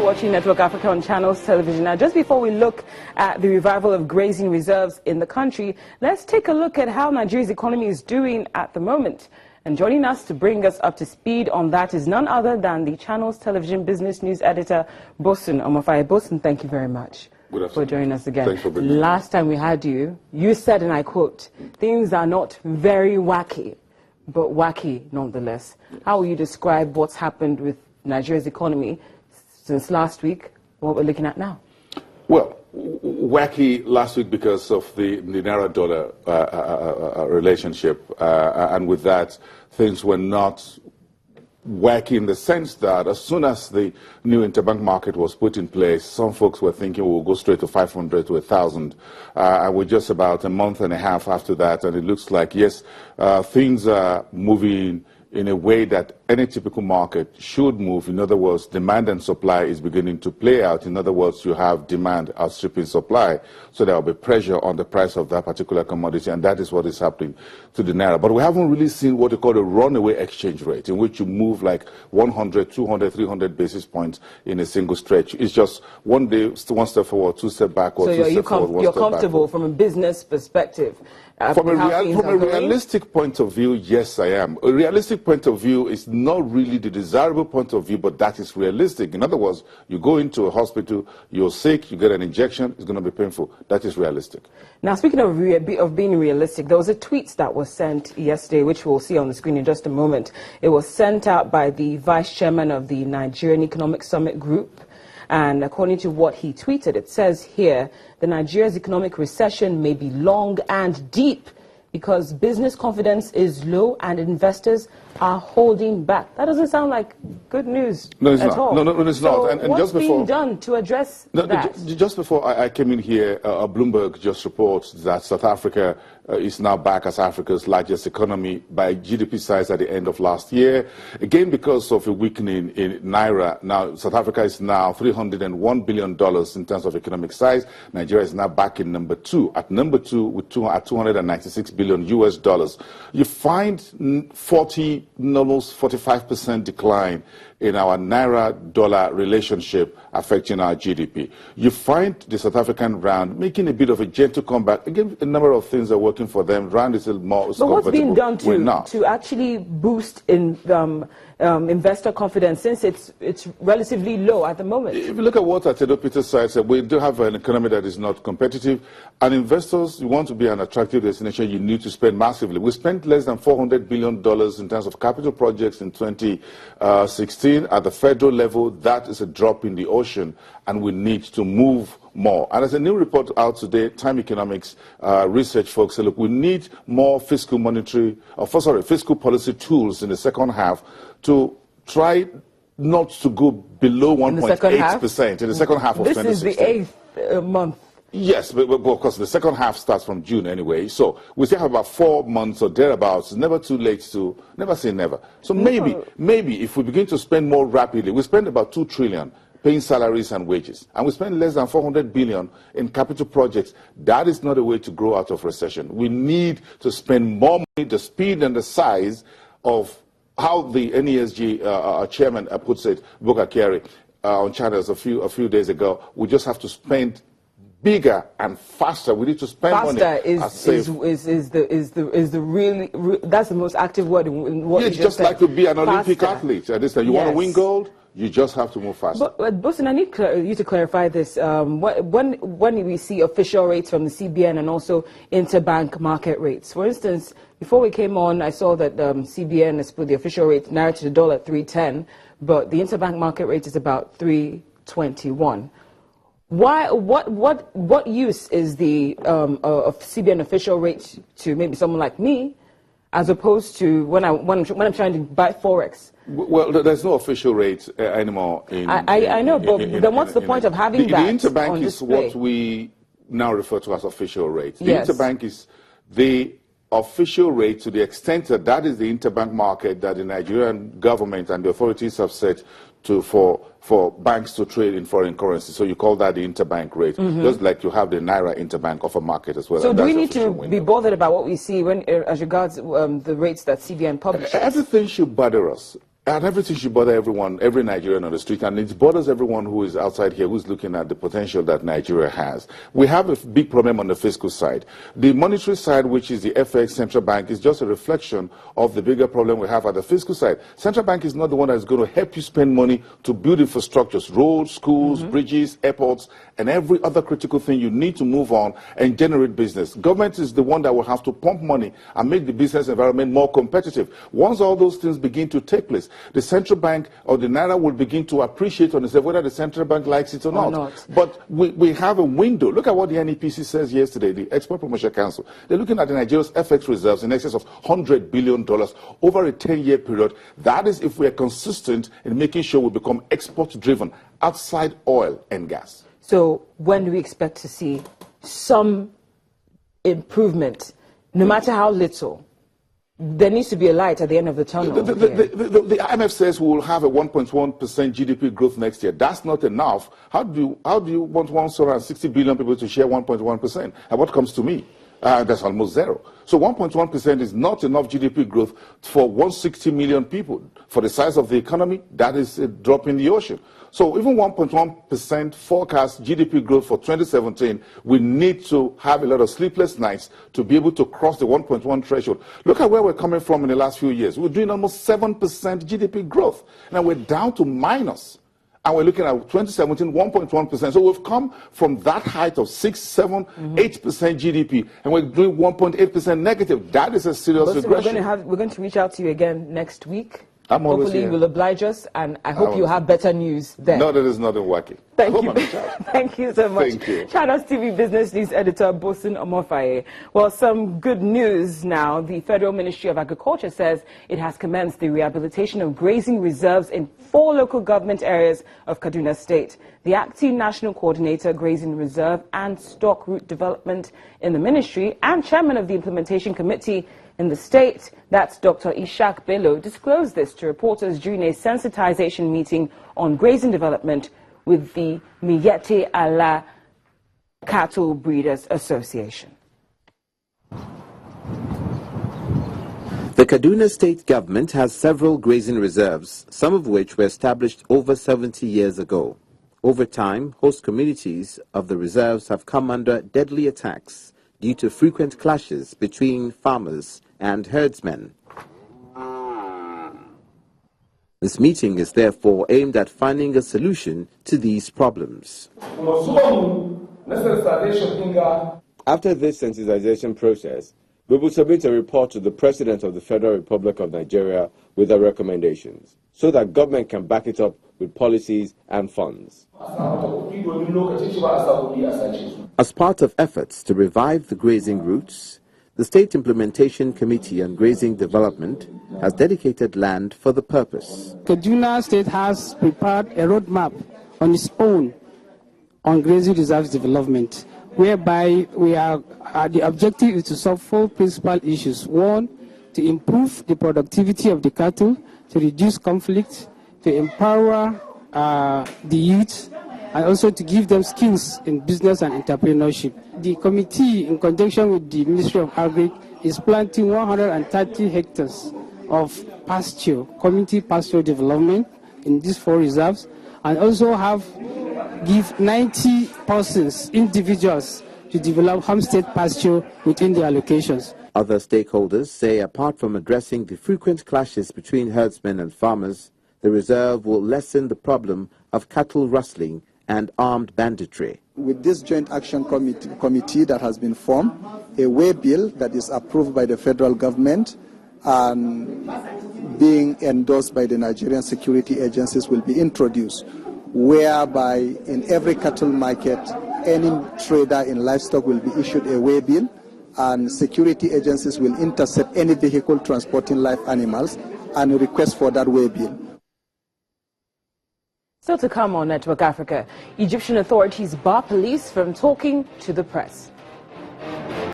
to watching Network Africa on Channels Television. Now, just before we look at the revival of grazing reserves in the country, let's take a look at how Nigeria's economy is doing at the moment. And joining us to bring us up to speed on that is none other than the Channels Television Business News Editor, Bosun Omofaye. Bosun, thank you very much for joining us again. Thanks for being here. Last time we had you, you said, and I quote, "Things are not very wacky, but wacky nonetheless." How will you describe what's happened with Nigeria's economy since last week, what we're looking at now? Well, wacky last week because of the Naira-dollar relationship, and with that, things were not wacky in the sense that as soon as the new interbank market was put in place, some folks were thinking we'll go straight to 500 to 1,000. And we're just about a month and a half after that, and it looks like, yes, things are moving in a way that any typical market should move. In other words, demand and supply is beginning to play out. In other words, you have demand outstripping supply, so there will be pressure on the price of that particular commodity, and that is what is happening to the Naira. But we haven't really seen what they call a runaway exchange rate, in which you move like 100, 200, 300 basis points in a single stretch. It's just one day, one step forward, two steps backward, so two steps forward, one you're step comfortable backward. From a business perspective? From a realistic point of view, yes, I am. A realistic point of view is not really the desirable point of view, but that is realistic. In other words, you go into a hospital, you're sick, you get an injection, it's going to be painful. That is realistic. Now, speaking of being realistic, there was a tweet that was sent yesterday, which we'll see on the screen in just a moment. It was sent out by the vice chairman of the Nigerian Economic Summit Group. And according to what he tweeted, it says here, the Nigeria's economic recession may be long and deep because business confidence is low and investors are holding back. That doesn't sound like good news at all. No, it's not. And what's just before, being done to address that? Just before I came in here, Bloomberg just reports that South Africa is now back as Africa's largest economy by GDP size at the end of last year. Again, because of a weakening in Naira, now South Africa is now $301 billion in terms of economic size. Nigeria is now back in number two. At number two, with $296 billion US dollars. You find almost 45% decline in our Naira-dollar relationship affecting our GDP. You find the South African rand making a bit of a gentle comeback. Again, a number of things are working for them. Rand is a little more comfortable. But what's being done to actually boost in investor confidence, since it's relatively low at the moment? If you look at what Atedo Peter said, we do have an economy that is not competitive, and investors, you want to be an attractive destination, you need to spend massively. We spent less than $400 billion in terms of capital projects in 2016. At the federal level, that is a drop in the ocean, and we need to move more. And there's a new report out today, Time Economics research folks say, look, we need more fiscal policy tools in the second half to try not to go below 1.8% in the second half of 2016. This is the 8th month. Yes, but of course the second half starts from June anyway, so we still have about 4 months or thereabouts. It's never too late to never say never. So maybe if we begin to spend more rapidly, we spend about 2 trillion paying salaries and wages, and we spend less than 400 billion in capital projects. That is not a way to grow out of recession. We need to spend more money. The speed and the size of how the NESG chairman puts it, Bukar Kyari, on channels a few days ago, we just have to spend bigger and faster. We need to spend money. Faster is the really that's the most active word in what you just like to be an Olympic athlete. You want to win gold, you just have to move faster. But Bosun, I need you to clarify this. When we see official rates from the CBN and also interbank market rates, for instance, before we came on, I saw that CBN has put the official rate Naira to the dollar at 310, but the interbank market rate is about 321. Why? What use is the CBN official rate to maybe someone like me, as opposed to when I'm trying to buy forex? Well, there's no official rate anymore. I know, but then what's the point of having that? The interbank is what we now refer to as official rate. The interbank is the official rate to the extent that that is the interbank market that the Nigerian government and the authorities have set for banks to trade in foreign currency. So you call that the interbank rate, just like you have the Naira interbank offer market as well. So do we need to be bothered about what we see when, as regards the rates that CBN publishes? Everything should bother us. And everything should bother everyone, every Nigerian on the street, and it bothers everyone who is outside here who's looking at the potential that Nigeria has. We have a big problem on the fiscal side. The monetary side, which is the FX central bank, is just a reflection of the bigger problem we have at the fiscal side. Central bank is not the one that's going to help you spend money to build infrastructures, roads, schools, bridges, airports, and every other critical thing you need to move on and generate business. Government is the one that will have to pump money and make the business environment more competitive. Once all those things begin to take place, the central bank or the Naira will begin to appreciate on itself whether the central bank likes it or not. But we have a window. Look at what the NEPC says yesterday, the Export Promotion Council. They're looking at the Nigeria's FX reserves in excess of $100 billion over a 10-year period. That is if we are consistent in making sure we become export-driven outside oil and gas. So when do we expect to see some improvement, no matter how little? There needs to be a light at the end of the tunnel. The IMF says we will have a 1.1% GDP growth next year. That's not enough. How do you want 160 billion people to share 1.1%? And what comes to me? That's almost zero. So 1.1% is not enough GDP growth for 160 million people. For the size of the economy, that is a drop in the ocean. So even 1.1% forecast GDP growth for 2017, we need to have a lot of sleepless nights to be able to cross the 1.1 threshold. Look at where we're coming from in the last few years. We're doing almost 7% GDP growth. Now we're down to minus. And we're looking at 2017, 1.1%. So we've come from that height of 6, 7, 8% GDP, and we're doing 1.8% negative. That is a serious regression. We're going to reach out to you again next week. Hopefully you will oblige us, and I hope you have better news then. No, that is nothing wacky. Thank you. Thank you so much. Thank you. Channels TV Business News Editor Bosun Omofaye. Well, some good news now. The Federal Ministry of Agriculture says it has commenced the rehabilitation of grazing reserves in 4 local government areas of Kaduna State. The acting National Coordinator, Grazing Reserve and Stock Route Development in the ministry and Chairman of the Implementation Committee in the state, that's Dr. Ishaq Bello, disclosed this to reporters during a sensitization meeting on grazing development with the Miyetti Allah Cattle Breeders Association. The Kaduna State government has several grazing reserves, some of which were established over 70 years ago. Over time, host communities of the reserves have come under deadly attacks due to frequent clashes between farmers and herdsmen. This meeting is therefore aimed at finding a solution to these problems. After this sensitization process, we will submit a report to the President of the Federal Republic of Nigeria with our recommendations, so that government can back it up with policies and funds. As part of efforts to revive the grazing routes, the State Implementation Committee on Grazing Development has dedicated land for the purpose. Kaduna State has prepared a roadmap on its own on grazing reserves development, whereby the objective is to solve 4 principal issues. 1, to improve the productivity of the cattle, to reduce conflict, to empower the youth, and also to give them skills in business and entrepreneurship. The committee, in conjunction with the Ministry of Agri, is planting 130 hectares of pasture, community pasture development in these 4 reserves, and also give 90 persons, individuals, to develop homestead pasture within the allocations. Other stakeholders say apart from addressing the frequent clashes between herdsmen and farmers, the reserve will lessen the problem of cattle rustling and armed banditry. With this Joint Action Committee that has been formed, a way bill that is approved by the federal government and being endorsed by the Nigerian security agencies will be introduced, whereby in every cattle market, any trader in livestock will be issued a way bill, and security agencies will intercept any vehicle transporting live animals and request for that way bill. Still to come on Network Africa, Egyptian authorities bar police from talking to the press.